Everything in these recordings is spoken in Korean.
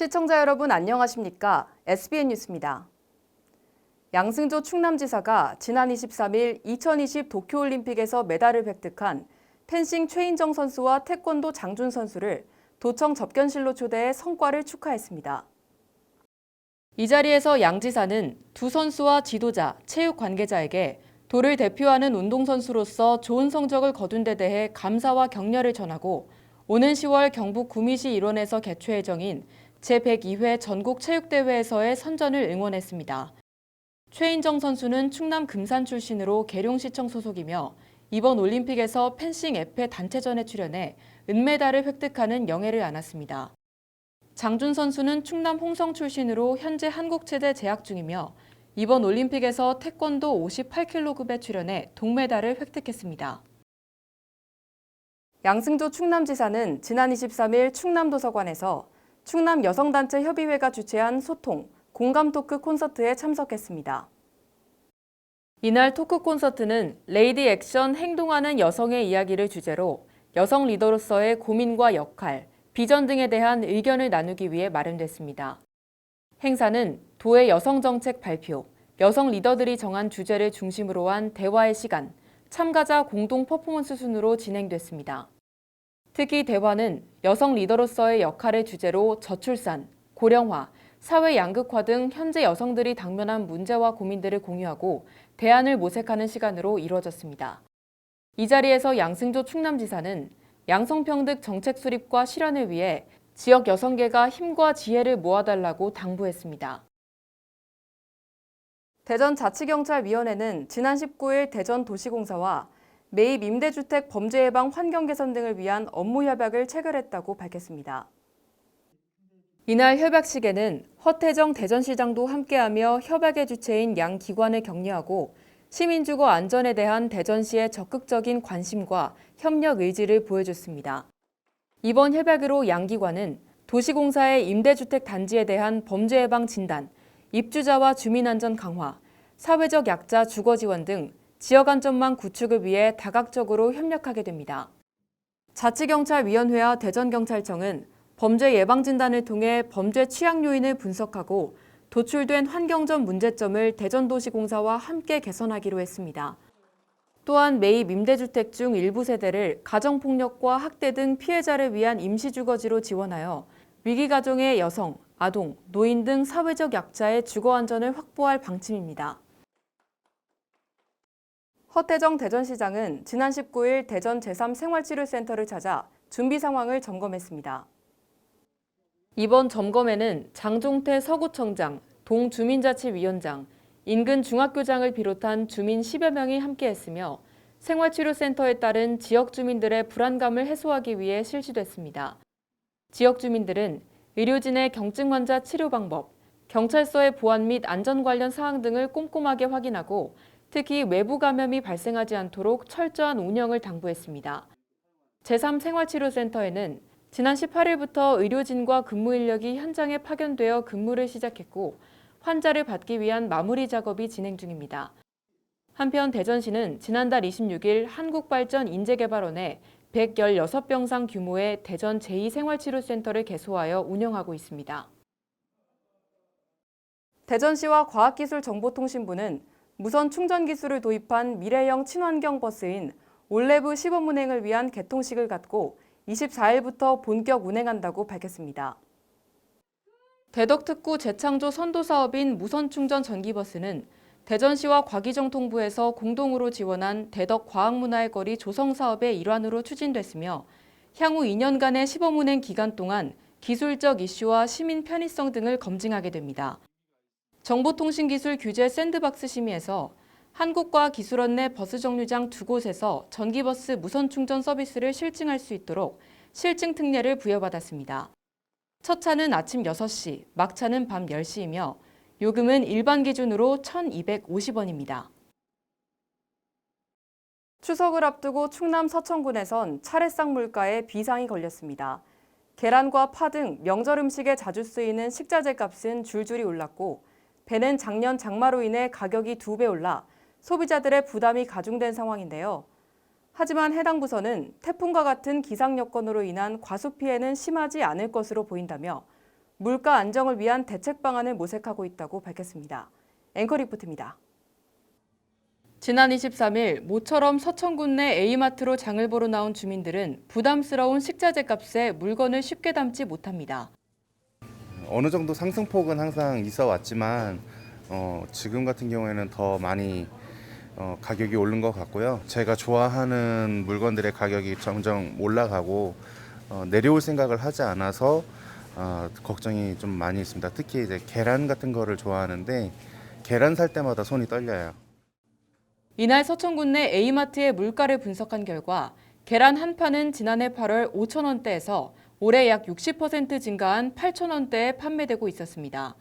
시청자 여러분 안녕하십니까? SBN 뉴스입니다. 양승조 충남지사가 지난 23일 2020 도쿄올림픽에서 메달을 획득한 펜싱 최인정 선수와 태권도 장준 선수를 도청 접견실로 초대해 성과를 축하했습니다. 이 자리에서 양 지사는 두 선수와 지도자, 체육 관계자에게 도를 대표하는 운동선수로서 좋은 성적을 거둔 데 대해 감사와 격려를 전하고 오는 10월 경북 구미시 일원에서 개최 예정인 제102회 전국체육대회에서의 선전을 응원했습니다. 최인정 선수는 충남 금산 출신으로 계룡시청 소속이며 이번 올림픽에서 펜싱 에페 단체전에 출연해 은메달을 획득하는 영예를 안았습니다. 장준 선수는 충남 홍성 출신으로 현재 한국체대 재학 중이며 이번 올림픽에서 태권도 58kg급에 출연해 동메달을 획득했습니다. 양승조 충남지사는 지난 23일 충남도서관에서 충남 여성단체 협의회가 주최한 소통, 공감 토크 콘서트에 참석했습니다. 이날 토크 콘서트는 레이디 액션 행동하는 여성의 이야기를 주제로 여성 리더로서의 고민과 역할, 비전 등에 대한 의견을 나누기 위해 마련됐습니다. 행사는 도의 여성정책 발표, 여성 리더들이 정한 주제를 중심으로 한 대화의 시간, 참가자 공동 퍼포먼스 순으로 진행됐습니다. 특히 대화는 여성 리더로서의 역할을 주제로 저출산, 고령화, 사회 양극화 등 현재 여성들이 당면한 문제와 고민들을 공유하고 대안을 모색하는 시간으로 이루어졌습니다. 이 자리에서 양승조 충남지사는 양성평등 정책 수립과 실현을 위해 지역 여성계가 힘과 지혜를 모아달라고 당부했습니다. 대전자치경찰위원회는 지난 19일 대전도시공사와 매입 임대주택 범죄 예방 환경 개선 등을 위한 업무 협약을 체결했다고 밝혔습니다. 이날 협약식에는 허태정 대전시장도 함께하며 협약의 주체인 양 기관을 격려하고 시민주거 안전에 대한 대전시의 적극적인 관심과 협력 의지를 보여줬습니다. 이번 협약으로 양 기관은 도시공사의 임대주택 단지에 대한 범죄 예방 진단, 입주자와 주민 안전 강화, 사회적 약자 주거 지원 등 지역 안전망 구축을 위해 다각적으로 협력하게 됩니다. 자치경찰위원회와 대전경찰청은 범죄 예방 진단을 통해 범죄 취약 요인을 분석하고 도출된 환경적 문제점을 대전도시공사와 함께 개선하기로 했습니다. 또한 매입 임대주택 중 일부 세대를 가정폭력과 학대 등 피해자를 위한 임시주거지로 지원하여 위기가정의 여성, 아동, 노인 등 사회적 약자의 주거 안전을 확보할 방침입니다. 허태정 대전시장은 지난 19일 대전 제3생활치료센터를 찾아 준비 상황을 점검했습니다. 이번 점검에는 장종태 서구청장, 동주민자치위원장, 인근 중학교장을 비롯한 주민 10여 명이 함께했으며 생활치료센터에 따른 지역 주민들의 불안감을 해소하기 위해 실시됐습니다. 지역 주민들은 의료진의 경증 환자 치료 방법, 경찰서의 보안 및 안전 관련 사항 등을 꼼꼼하게 확인하고 특히 외부 감염이 발생하지 않도록 철저한 운영을 당부했습니다. 제3생활치료센터에는 지난 18일부터 의료진과 근무 인력이 현장에 파견되어 근무를 시작했고 환자를 받기 위한 마무리 작업이 진행 중입니다. 한편 대전시는 지난달 26일 한국발전인재개발원에 116병상 규모의 대전 제2생활치료센터를 개소하여 운영하고 있습니다. 대전시와 과학기술정보통신부는 무선 충전 기술을 도입한 미래형 친환경 버스인 올레브 시범 운행을 위한 개통식을 갖고 24일부터 본격 운행한다고 밝혔습니다. 대덕특구 재창조 선도 사업인 무선 충전 전기버스는 대전시와 과기정통부에서 공동으로 지원한 대덕 과학문화의 거리 조성 사업의 일환으로 추진됐으며 향후 2년간의 시범 운행 기간 동안 기술적 이슈와 시민 편의성 등을 검증하게 됩니다. 정보통신기술 규제 샌드박스 심의에서 한국과기술원 내 버스 정류장 2곳에서 전기버스 무선 충전 서비스를 실증할 수 있도록 실증 특례를 부여받았습니다. 첫 차는 아침 6시, 막차는 밤 10시이며 요금은 일반 기준으로 1,250원입니다. 추석을 앞두고 충남 서천군에선 차례상 물가에 비상이 걸렸습니다. 계란과 파 등 명절 음식에 자주 쓰이는 식자재 값은 줄줄이 올랐고 배는 작년 장마로 인해 가격이 2배 올라 소비자들의 부담이 가중된 상황인데요. 하지만 해당 부서는 태풍과 같은 기상 여건으로 인한 과수 피해는 심하지 않을 것으로 보인다며 물가 안정을 위한 대책 방안을 모색하고 있다고 밝혔습니다. 앵커 리포트입니다. 지난 23일 모처럼 서천군 내 A마트로 장을 보러 나온 주민들은 부담스러운 식자재 값에 물건을 쉽게 담지 못합니다. 어느 정도 상승폭은 항상 있어 왔지만 지금 같은 경우에는 더 많이 가격이 오른 것 같고요. 제가 좋아하는 물건들의 가격이 점점 올라가고 내려올 생각을 하지 않아서 걱정이 좀 많이 있습니다. 특히 이제 계란 같은 거를 좋아하는데 계란 살 때마다 손이 떨려요. 이날 서천군 내 A마트의 물가를 분석한 결과 계란 한 판은 지난해 8월 5,000원대에서 올해 약 60% 증가한 8,000원대에 판매되고 있었습니다.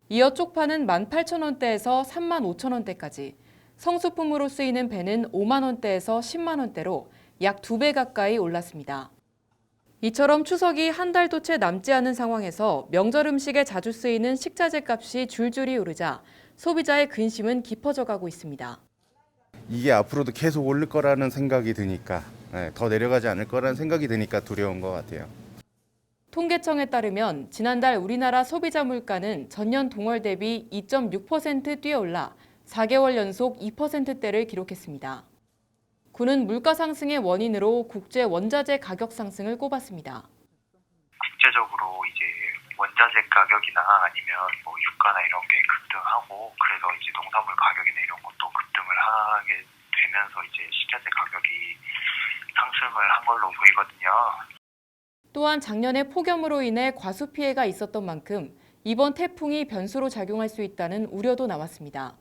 이어 쪽파는 18,000원대에서 35,000원대까지, 성수품으로 쓰이는 배는 5만 원대에서 10만 원대로 약 2배 가까이 올랐습니다. 이처럼 추석이 한 달도 채 남지 않은 상황에서 명절 음식에 자주 쓰이는 식자재 값이 줄줄이 오르자 소비자의 근심은 깊어져 가고 있습니다. 이게 앞으로도 계속 오를 거라는 생각이 드니까 더 내려가지 않을 거라는 생각이 드니까 두려운 것 같아요. 통계청에 따르면 지난달 우리나라 소비자 물가는 전년 동월 대비 2.6% 뛰어올라 4개월 연속 2%대를 기록했습니다. 군은 물가 상승의 원인으로 국제 원자재 가격 상승을 꼽았습니다. 국제적으로 이제 원자재 가격이나 아니면 뭐 유가나 이런 게 급등하고 그래서 이제 농산물 가격이나 이런 것도 급등을 하게 되면서 이제 식자재 가격이 상승을 한 걸로 보이거든요. 또한 작년에 폭염으로 인해 과수 피해가 있었던 만큼 이번 태풍이 변수로 작용할 수 있다는 우려도 나왔습니다.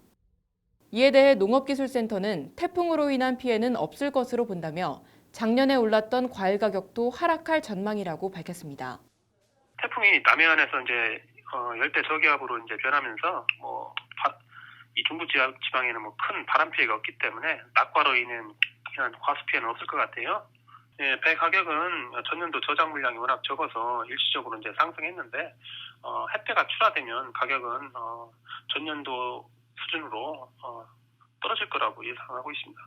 이에 대해 농업기술센터는 태풍으로 인한 피해는 없을 것으로 본다며 작년에 올랐던 과일 가격도 하락할 전망이라고 밝혔습니다. 태풍이 남해안에서 이제 열대 저기압으로 이제 변하면서 이 중부 지방에는 큰 바람 피해가 없기 때문에 낙과로 인한 과수 피해는 없을 것 같아요. 예, 배 가격은 전년도 저장 물량이 워낙 적어서 일시적으로 이제 상승했는데 햇배가 출하되면 가격은 전년도 수준으로 떨어질 거라고 예상하고 있습니다.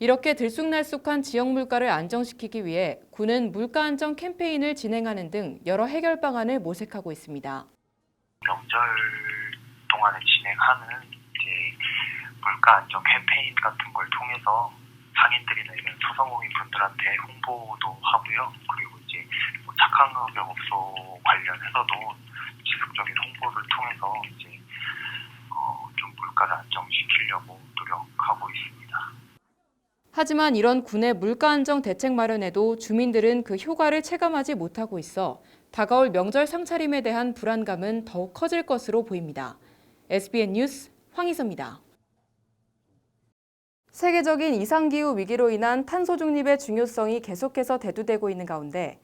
이렇게 들쑥날쑥한 지역 물가를 안정시키기 위해 군은 물가 안정 캠페인을 진행하는 등 여러 해결 방안을 모색하고 있습니다. 명절 동안에 진행하는 이제 물가 안정 캠페인 같은 걸 통해서 상인들이나 이런 소상공인 분들한테 홍보도 하고요. 그리고 이제 착한 가격 업소 관련해서도 지속적인 홍보를 통해서 이제 좀 물가를 안정시키려고 노력하고 있습니다. 하지만 이런 군의 물가 안정 대책 마련에도 주민들은 그 효과를 체감하지 못하고 있어 다가올 명절 상차림에 대한 불안감은 더욱 커질 것으로 보입니다. SBN 뉴스 황희서입니다. 세계적인 이상기후 위기로 인한 탄소 중립의 중요성이 계속해서 대두되고 있는 가운데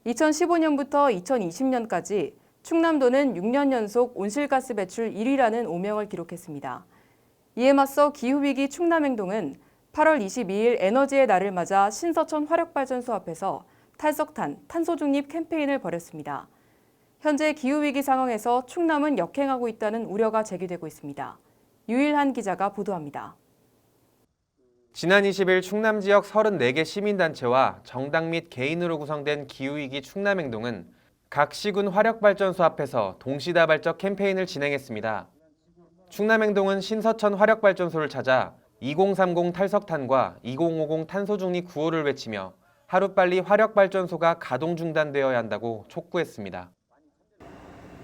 2015년부터 2020년까지 충남도는 6년 연속 온실가스 배출 1위라는 오명을 기록했습니다. 이에 맞서 기후위기 충남행동은 8월 22일 에너지의 날을 맞아 신서천 화력발전소 앞에서 탈석탄, 탄소중립 캠페인을 벌였습니다. 현재 기후위기 상황에서 충남은 역행하고 있다는 우려가 제기되고 있습니다. 유일한 기자가 보도합니다. 지난 20일 충남 지역 34개 시민단체와 정당 및 개인으로 구성된 기후위기 충남행동은 각 시군 화력발전소 앞에서 동시다발적 캠페인을 진행했습니다. 충남행동은 신서천 화력발전소를 찾아 2030 탈석탄과 2050 탄소중립 구호를 외치며 하루빨리 화력발전소가 가동 중단되어야 한다고 촉구했습니다.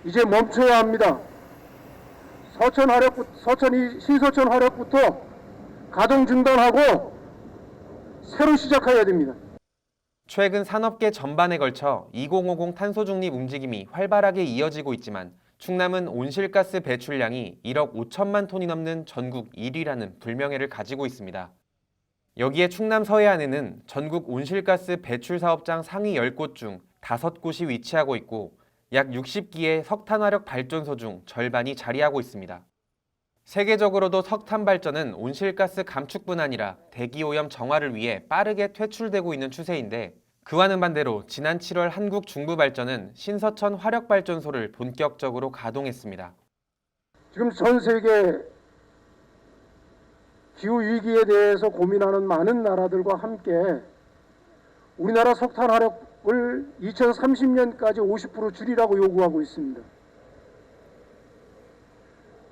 이제 멈춰야 합니다. 신서천 화력부터 가동 중단하고 새로 시작해야 됩니다. 최근 산업계 전반에 걸쳐 2050 탄소중립 움직임이 활발하게 이어지고 있지만 충남은 온실가스 배출량이 1억 5천만 톤이 넘는 전국 1위라는 불명예를 가지고 있습니다. 여기에 충남 서해안에는 전국 온실가스 배출 사업장 상위 10곳 중 5곳이 위치하고 있고 약 60기의 석탄화력 발전소 중 절반이 자리하고 있습니다. 세계적으로도 석탄 발전은 온실가스 감축뿐 아니라 대기오염 정화를 위해 빠르게 퇴출되고 있는 추세인데 그와는 반대로 지난 7월 한국 중부발전은 신서천 화력발전소를 본격적으로 가동했습니다. 지금 전 세계 기후위기에 대해서 고민하는 많은 나라들과 함께 우리나라 석탄 화력 을 2030년까지 50% 줄이라고 요구하고 있습니다.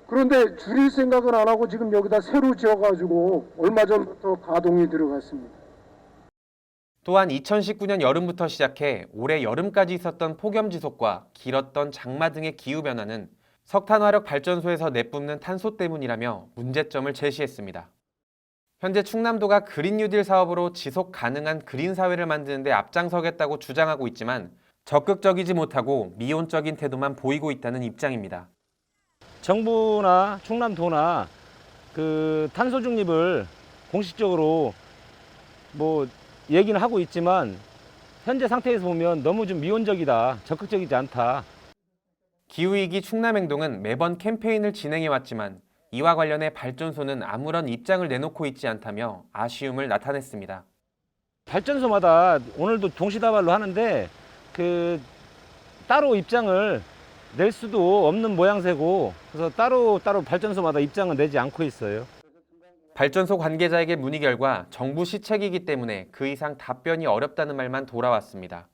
그런데 줄일 생각은 안 하고 지금 여기다 새로 지어가지고 얼마 전부터 가동이 들어갔습니다. 또한 2019년 여름부터 시작해 올해 여름까지 있었던 폭염 지속과 길었던 장마 등의 기후변화는 석탄화력 발전소에서 내뿜는 탄소 때문이라며 문제점을 제시했습니다. 현재 충남도가 그린 뉴딜 사업으로 지속 가능한 그린 사회를 만드는 데 앞장서겠다고 주장하고 있지만 적극적이지 못하고 미온적인 태도만 보이고 있다는 입장입니다. 정부나 충남도나 그 탄소 중립을 공식적으로 얘기는 하고 있지만 현재 상태에서 보면 너무 좀 미온적이다, 적극적이지 않다. 기후위기 충남행동은 매번 캠페인을 진행해왔지만 이와 관련해 발전소는 아무런 입장을 내놓고 있지 않다며 아쉬움을 나타냈습니다. 발전소마다 오늘도 동시다발로 하는데 따로 입장을 낼 수도 없는 모양새고, 그래서 따로 발전소마다 입장을 내지 않고 있어요. 발전소 관계자에게 문의 결과 정부 시책이기 때문에 그 이상 답변이 어렵다는 말만 돌아왔습니다.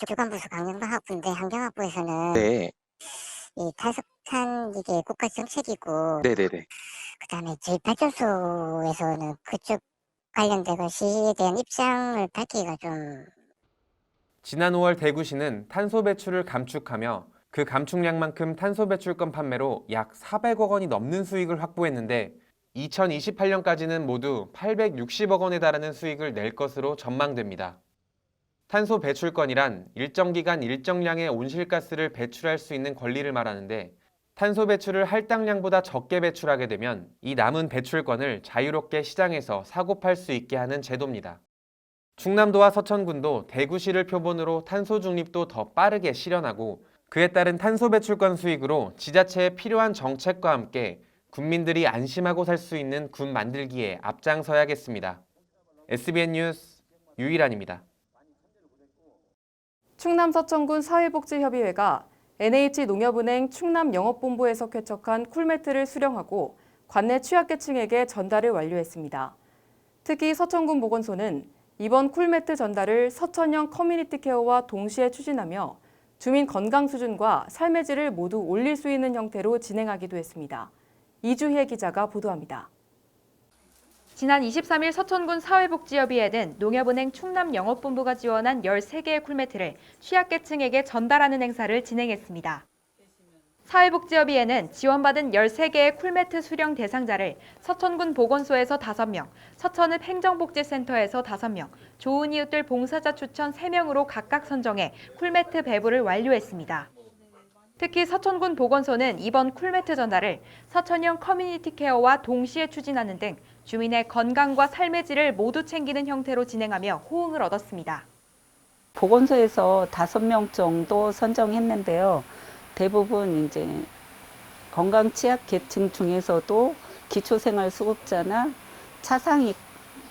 교관부서 강경방학부인데 환경학부에서는 이 탈석탄 이게 국가 정책이고, 그다음에 저희 발전소에서는 그쪽 관련된 것에 대한 입장을 밝히기가 좀. 지난 5월 대구시는 탄소 배출을 감축하며 그 감축량만큼 탄소 배출권 판매로 약 400억 원이 넘는 수익을 확보했는데 2028년까지는 모두 860억 원에 달하는 수익을 낼 것으로 전망됩니다. 탄소 배출권이란 일정 기간 일정량의 온실가스를 배출할 수 있는 권리를 말하는데 탄소 배출을 할당량보다 적게 배출하게 되면 이 남은 배출권을 자유롭게 시장에서 사고 팔 수 있게 하는 제도입니다. 충남도와 서천군도 대구시를 표본으로 탄소 중립도 더 빠르게 실현하고 그에 따른 탄소 배출권 수익으로 지자체에 필요한 정책과 함께 국민들이 안심하고 살 수 있는 군 만들기에 앞장서야겠습니다. SBN 뉴스 유일환입니다. 충남 서천군 사회복지협의회가 NH농협은행 충남영업본부에서 쾌척한 쿨매트를 수령하고 관내 취약계층에게 전달을 완료했습니다. 특히 서천군 보건소는 이번 쿨매트 전달을 서천형 커뮤니티 케어와 동시에 추진하며 주민 건강 수준과 삶의 질을 모두 올릴 수 있는 형태로 진행하기도 했습니다. 이주혜 기자가 보도합니다. 지난 23일 서천군 사회복지협의회는 농협은행 충남영업본부가 지원한 13개의 쿨매트를 취약계층에게 전달하는 행사를 진행했습니다. 사회복지협의회는 지원받은 13개의 쿨매트 수령 대상자를 서천군 보건소에서 5명, 서천읍 행정복지센터에서 5명, 좋은 이웃들 봉사자 추천 3명으로 각각 선정해 쿨매트 배부를 완료했습니다. 특히 서천군 보건소는 이번 쿨매트 전달을 서천형 커뮤니티 케어와 동시에 추진하는 등 주민의 건강과 삶의 질을 모두 챙기는 형태로 진행하며 호응을 얻었습니다. 보건소에서 5명 정도 선정했는데요. 대부분 이제 건강 취약 계층 중에서도 기초생활수급자나 차상위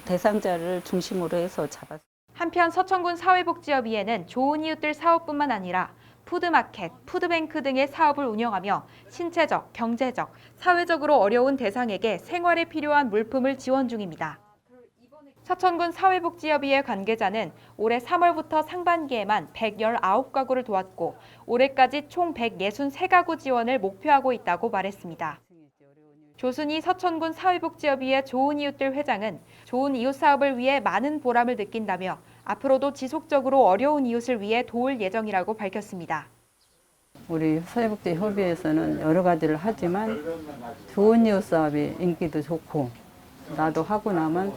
대상자를 중심으로 해서 잡았습니다. 한편 서천군 사회복지협의회는 좋은 이웃들 사업뿐만 아니라 푸드마켓, 푸드뱅크 등의 사업을 운영하며 신체적, 경제적, 사회적으로 어려운 대상에게 생활에 필요한 물품을 지원 중입니다. 서천군 사회복지협의회 관계자는 올해 3월부터 상반기에만 119가구를 도왔고 올해까지 총 163가구 지원을 목표하고 있다고 말했습니다. 조순희 서천군 사회복지협의회 좋은 이웃들 회장은 좋은 이웃 사업을 위해 많은 보람을 느낀다며 앞으로도 지속적으로 어려운 이웃을 위해 도울 예정이라고 밝혔습니다. 우리 사회복지협의회에서는 여러 가지를 하지만 좋은 이웃 사업이 인기도 좋고 나도 하고 나면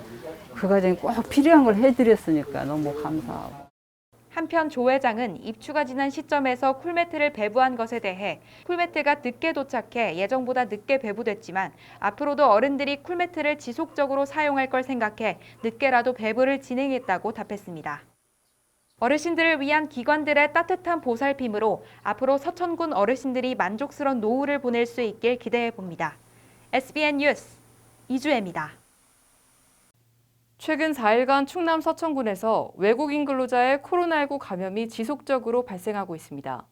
그 과정에 꼭 필요한 걸 해드렸으니까 너무 감사하고. 한편 조 회장은 입추가 지난 시점에서 쿨매트를 배부한 것에 대해 쿨매트가 늦게 도착해 예정보다 늦게 배부됐지만 앞으로도 어른들이 쿨매트를 지속적으로 사용할 걸 생각해 늦게라도 배부를 진행했다고 답했습니다. 어르신들을 위한 기관들의 따뜻한 보살핌으로 앞으로 서천군 어르신들이 만족스러운 노후를 보낼 수 있길 기대해 봅니다. SBN 뉴스 이주혜입니다. 최근 4일간 충남 서천군에서 외국인 근로자의 코로나19 감염이 지속적으로 발생하고 있습니다.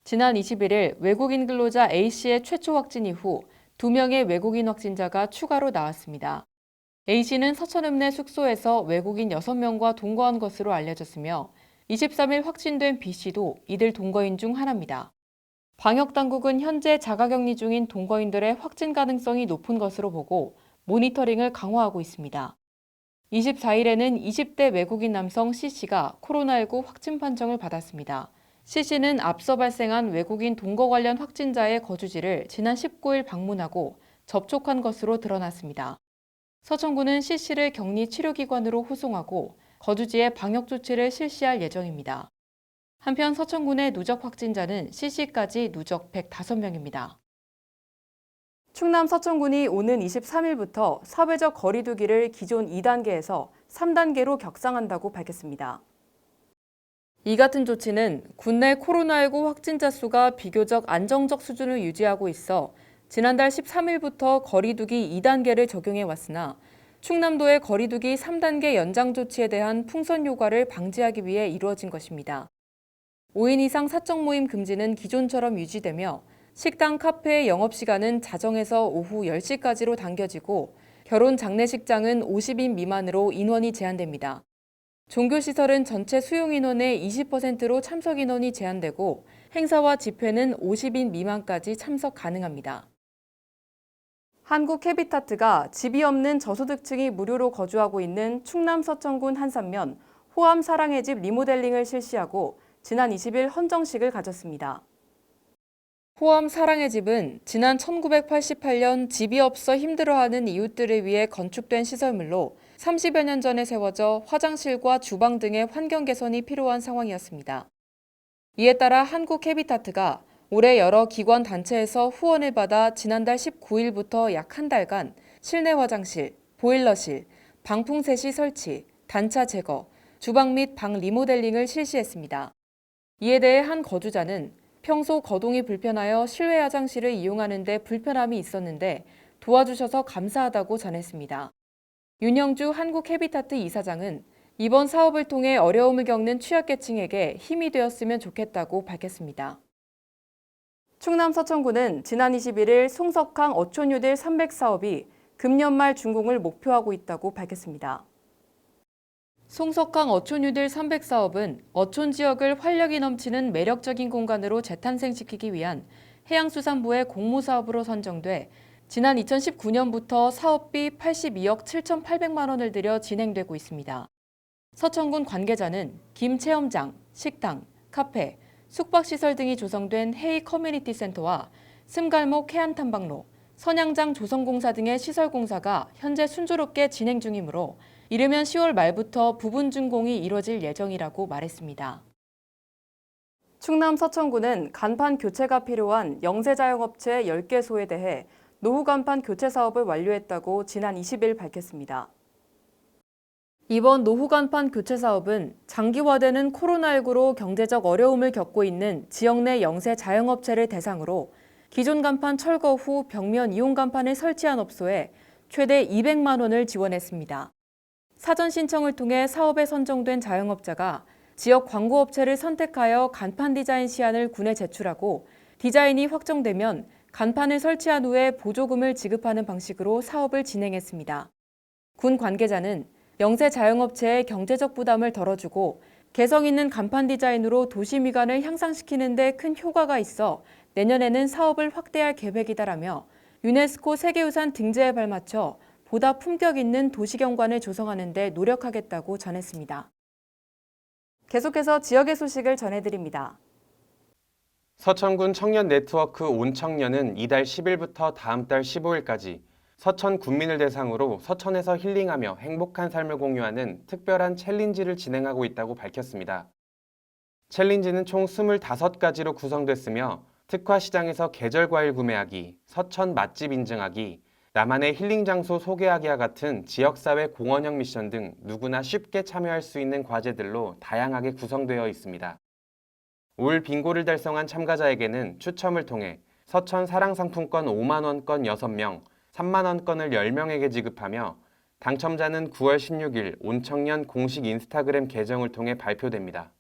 지난 21일 외국인 근로자 A씨의 최초 확진 이후 2명의 외국인 확진자가 추가로 나왔습니다. A씨는 서천읍 내 숙소에서 외국인 6명과 동거한 것으로 알려졌으며 23일 확진된 B씨도 이들 동거인 중 하나입니다. 방역당국은 현재 자가격리 중인 동거인들의 확진 가능성이 높은 것으로 보고 모니터링을 강화하고 있습니다. 24일에는 20대 외국인 남성 C씨가 코로나19 확진 판정을 받았습니다. C씨는 앞서 발생한 외국인 동거 관련 확진자의 거주지를 지난 19일 방문하고 접촉한 것으로 드러났습니다. 서천군은 C씨를 격리 치료기관으로 호송하고 거주지에 방역 조치를 실시할 예정입니다. 한편 서천군의 누적 확진자는 C씨까지 누적 105명입니다. 충남 서천군이 오는 23일부터 사회적 거리 두기를 기존 2단계에서 3단계로 격상한다고 밝혔습니다. 이 같은 조치는 국내 코로나19 확진자 수가 비교적 안정적 수준을 유지하고 있어 지난달 13일부터 거리 두기 2단계를 적용해 왔으나 충남도의 거리 두기 3단계 연장 조치에 대한 풍선 효과를 방지하기 위해 이루어진 것입니다. 5인 이상 사적 모임 금지는 기존처럼 유지되며 식당, 카페의 영업시간은 자정에서 오후 10시까지로 당겨지고 결혼 장례식장은 50인 미만으로 인원이 제한됩니다. 종교시설은 전체 수용인원의 20%로 참석 인원이 제한되고 행사와 집회는 50인 미만까지 참석 가능합니다. 한국해비타트가 집이 없는 저소득층이 무료로 거주하고 있는 충남 서천군 한산면 호암 사랑의 집 리모델링을 실시하고 지난 20일 헌정식을 가졌습니다. 호암 사랑의 집은 지난 1988년 집이 없어 힘들어하는 이웃들을 위해 건축된 시설물로 30여 년 전에 세워져 화장실과 주방 등의 환경 개선이 필요한 상황이었습니다. 이에 따라 한국해비타트가 올해 여러 기관 단체에서 후원을 받아 지난달 19일부터 약 한 달간 실내 화장실, 보일러실, 방풍셋이 설치, 단차 제거, 주방 및 방 리모델링을 실시했습니다. 이에 대해 한 거주자는 평소 거동이 불편하여 실외 화장실을 이용하는 데 불편함이 있었는데 도와주셔서 감사하다고 전했습니다. 윤영주 한국해비타트 이사장은 이번 사업을 통해 어려움을 겪는 취약계층에게 힘이 되었으면 좋겠다고 밝혔습니다. 충남 서천군은 지난 21일 송석항 어촌유딜 300 사업이 금년 말 준공을 목표하고 있다고 밝혔습니다. 송석항 어촌유딜 300 사업은 어촌 지역을 활력이 넘치는 매력적인 공간으로 재탄생시키기 위한 해양수산부의 공모사업으로 선정돼 지난 2019년부터 사업비 82억 7,800만 원을 들여 진행되고 있습니다. 서천군 관계자는 김 체험장, 식당, 카페, 숙박시설 등이 조성된 헤이 커뮤니티 센터와 슴갈목 해안탐방로, 선양장 조성공사 등의 시설 공사가 현재 순조롭게 진행 중이므로 이르면 10월 말부터 부분 준공이 이뤄질 예정이라고 말했습니다. 충남 서천군은 간판 교체가 필요한 영세자영업체 10개소에 대해 노후 간판 교체 사업을 완료했다고 지난 20일 밝혔습니다. 이번 노후 간판 교체 사업은 장기화되는 코로나19로 경제적 어려움을 겪고 있는 지역 내 영세 자영업체를 대상으로 기존 간판 철거 후 벽면 이용 간판을 설치한 업소에 최대 200만 원을 지원했습니다. 사전 신청을 통해 사업에 선정된 자영업자가 지역 광고업체를 선택하여 간판 디자인 시안을 군에 제출하고 디자인이 확정되면 간판을 설치한 후에 보조금을 지급하는 방식으로 사업을 진행했습니다. 군 관계자는 영세 자영업체의 경제적 부담을 덜어주고 개성 있는 간판 디자인으로 도시 미관을 향상시키는 데 큰 효과가 있어 내년에는 사업을 확대할 계획이다라며 유네스코 세계유산 등재에 발맞춰 보다 품격 있는 도시경관을 조성하는 데 노력하겠다고 전했습니다. 계속해서 지역의 소식을 전해드립니다. 서천군 청년 네트워크 온청년은 이달 10일부터 다음 달 15일까지 서천 군민을 대상으로 서천에서 힐링하며 행복한 삶을 공유하는 특별한 챌린지를 진행하고 있다고 밝혔습니다. 챌린지는 총 25가지로 구성됐으며 특화 시장에서 계절 과일 구매하기, 서천 맛집 인증하기, 나만의 힐링 장소 소개하기와 같은 지역사회 공헌형 미션 등 누구나 쉽게 참여할 수 있는 과제들로 다양하게 구성되어 있습니다. 올 빙고를 달성한 참가자에게는 추첨을 통해 서천 사랑상품권 5만 원권 6명, 3만 원권을 10명에게 지급하며 당첨자는 9월 16일 온청년 공식 인스타그램 계정을 통해 발표됩니다.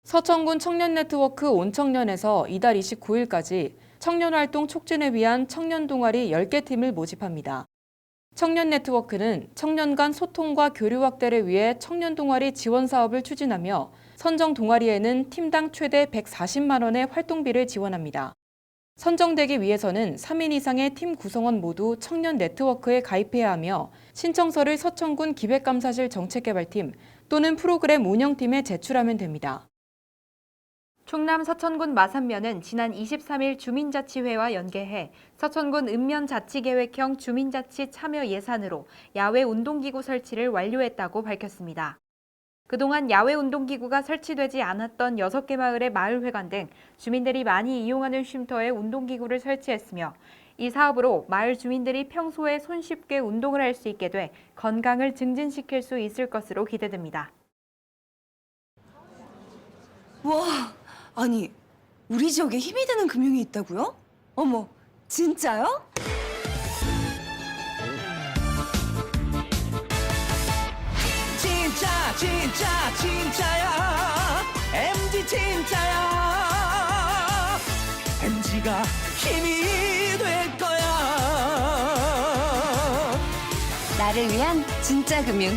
서천군 청년 네트워크 온청년에서 이달 29일까지 청년활동 촉진을 위한 청년 동아리 10개 팀을 모집합니다. 청년 네트워크는 청년 간 소통과 교류 확대를 위해 청년 동아리 지원 사업을 추진하며 선정 동아리에는 팀당 최대 140만 원의 활동비를 지원합니다. 선정되기 위해서는 3인 이상의 팀 구성원 모두 청년 네트워크에 가입해야 하며 신청서를 서천군 기획감사실 정책개발팀 또는 프로그램 운영팀에 제출하면 됩니다. 충남 서천군 마산면은 지난 23일 주민자치회와 연계해 서천군 읍면자치계획형 주민자치 참여 예산으로 야외 운동기구 설치를 완료했다고 밝혔습니다. 그동안 야외 운동기구가 설치되지 않았던 6개 마을의 마을회관 등 주민들이 많이 이용하는 쉼터에 운동기구를 설치했으며 이 사업으로 마을 주민들이 평소에 손쉽게 운동을 할 수 있게 돼 건강을 증진시킬 수 있을 것으로 기대됩니다. 와, 아니 우리 지역에 힘이 되는 금융이 있다고요? 어머, 진짜요? 진짜야 MG 진짜야 MG가 힘이 될 거야 나를 위한 진짜 금융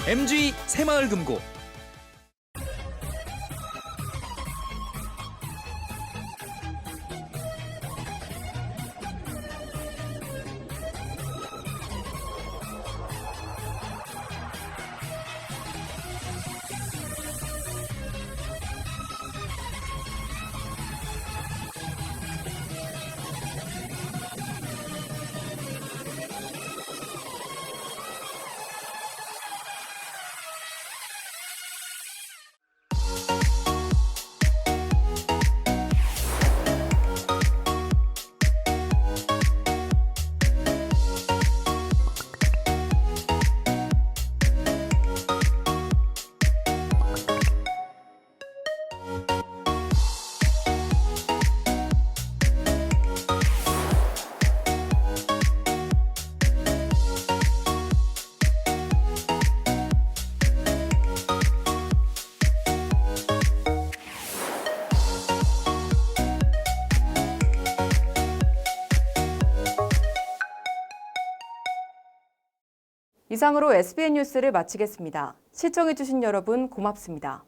MG 새마을금고. 이상으로 SBN 뉴스를 마치겠습니다. 시청해주신 여러분 고맙습니다.